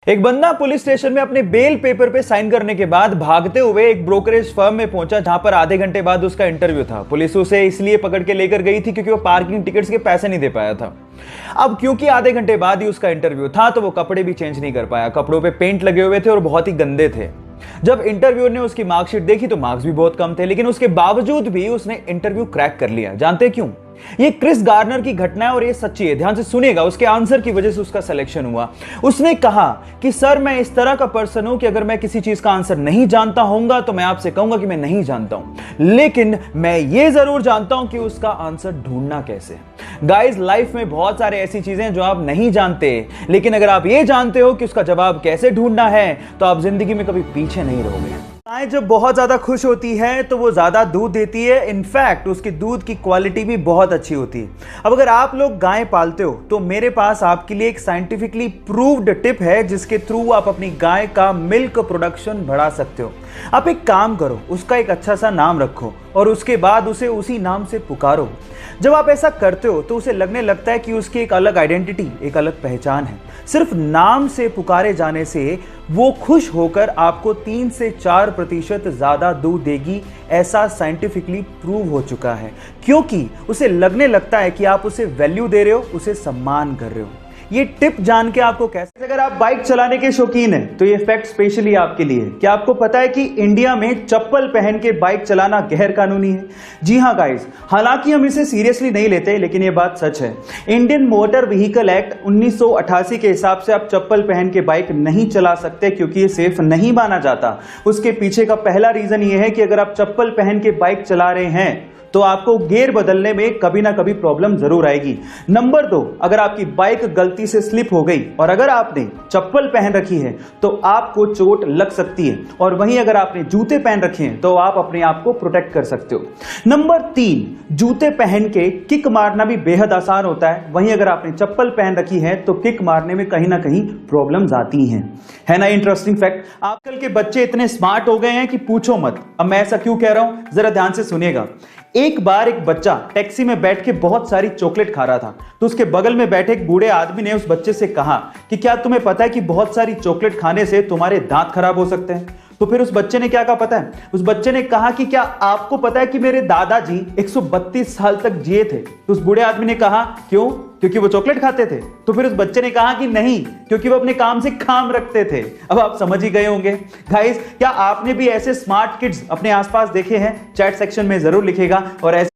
एक बंदा police station में अपने बेल पेपर पे साइन करने के बाद भागते हुए एक ब्रोकरेज फर्म में पहुंचा, जहां पर आधे घंटे बाद उसका इंटरव्यू था। पुलिस उसे इसलिए पकड़ के लेकर गई थी क्योंकि वो पार्किंग टिकट्स के पैसे नहीं दे पाया था। अब क्योंकि आधे घंटे बाद ही उसका इंटरव्यू था तो वो कपड़े भी चेंज नहीं कर पाया। कपड़ों पे पेंट लगे हुए थे और बहुत ही गंदे थे। जब इंटरव्यूअर ने उसकी मार्कशीट देखी तो मार्क्स भी बहुत कम थे, लेकिन उसके बावजूद भी उसने इंटरव्यू क्रैक कर लिया। जानते क्यों? ये क्रिस गार्नर की घटना है और ये सच्ची है। ध्यान से सुनिएगा। उसके आंसर की वजह से उसका सिलेक्शन हुआ। उसने कहा कि सर, मैं इस तरह का पर्सन हूं कि अगर मैं किसी चीज का आंसर नहीं जानता होऊंगा तो मैं आपसे कहूंगा कि मैं नहीं जानता हूं, लेकिन मैं ये जरूर जानता हूं कि उसका आंसर ढूंढना कैसे। गाइस, लाइफ में बहुत सारे ऐसी चीजें हैं जो आप नहीं जानते, लेकिन अगर आप ये जानते हो कि उसका जवाब कैसे ढूंढना है तो आप जिंदगी में कभी पीछे नहीं रहोगे। गाय जब बहुत ज्यादा खुश होती है तो वो ज्यादा दूध देती है। इनफैक्ट उसके दूध की क्वालिटी भी बहुत अच्छी होती है। अब अगर आप लोग गाय पालते हो तो मेरे पास आपके लिए एक साइंटिफिकली प्रूव्ड टिप है जिसके थ्रू आप अपनी गाय का मिल्क प्रोडक्शन बढ़ा सकते हो। आप एक काम करो, उसका एक अच्छा सा नाम रखो और उसके बाद उसे उसी नाम से पुकारो। जब आप ऐसा करते हो तो उसे लगने लगता है कि उसकी एक अलग आइडेंटिटी, एक अलग पहचान है। सिर्फ नाम से पुकारे जाने से वो खुश होकर आपको 3 से 4% ज्यादा दूध देगी। ऐसा साइंटिफिकली प्रूव हो चुका है, क्योंकि उसे लगने लगता है कि आप उसे वैल्यू दे रहे हो, उसे सम्मान कर रहे हो। ये टिप जान के आपको कैसे, अगर आप बाइक चलाने के शौकीन हैं तो ये फैक्ट स्पेशली आपके लिए। क्या आपको पता है कि इंडिया में चप्पल पहन के बाइक चलाना गैर कानूनी है? जी हां गाइस, हालांकि हम इसे सीरियसली नहीं लेते, लेकिन ये बात सच है। इंडियन मोटर व्हीकल एक्ट 1988 के हिसाब से आप चप्पल पहन के बाइक नहीं चला सकते, क्योंकि ये सेफ नहीं माना जाता। उसके पीछे का पहला रीजन ये है कि अगर आप चप्पल पहन के बाइक चला रहे हैं तो आपको गियर बदलने में कभी ना कभी प्रॉब्लम जरूर आएगी। नंबर 2, अगर आपकी बाइक गलती से स्लिप हो गई और अगर आपने चप्पल पहन रखी है तो आपको चोट लग सकती है, और वहीं अगर आपने जूते पहन रखे हैं तो आप अपने आप को प्रोटेक्ट कर सकते हो। नंबर 3, जूते पहन के किक मारना भी बेहद आसान होता है, वहीं अगर आपने चप्पल पहन रखी है तो किक मारने में कहीं ना कहीं प्रॉब्लम्स आती हैं। है ना इंटरेस्टिंग फैक्ट? आजकल के बच्चे इतने स्मार्ट हो गए हैं कि पूछो मत। अब मैं ऐसा क्यों कह रहा हूं, जरा ध्यान से सुनिएगा। एक बार एक बच्चा टैक्सी में बैठ के बहुत सारी चॉकलेट खा रहा था, तो उसके बगल में बैठे एक बूढ़े आदमी ने उस बच्चे से कहा कि क्या तुम्हें पता है कि बहुत सारी चॉकलेट खाने से तुम्हारे दांत खराब हो सकते हैं? तो फिर उस बच्चे ने क्या कहा पता है? उस बच्चे ने कहा कि क्या आपको पता है कि मेरे दादाजी 132 साल तक जिए थे? तो उस बूढ़े आदमी ने कहा क्यों? क्योंकि वो चॉकलेट खाते थे? तो फिर उस बच्चे ने कहा कि नहीं, क्योंकि वो अपने काम से काम रखते थे। अब आप समझ ही गए होंगे। गाइस, क्या आपने भी ऐसे स्मार्ट किड्स अपने आसपास देखे हैं? चैट सेक्शन में जरूर लिखेगा और ऐसे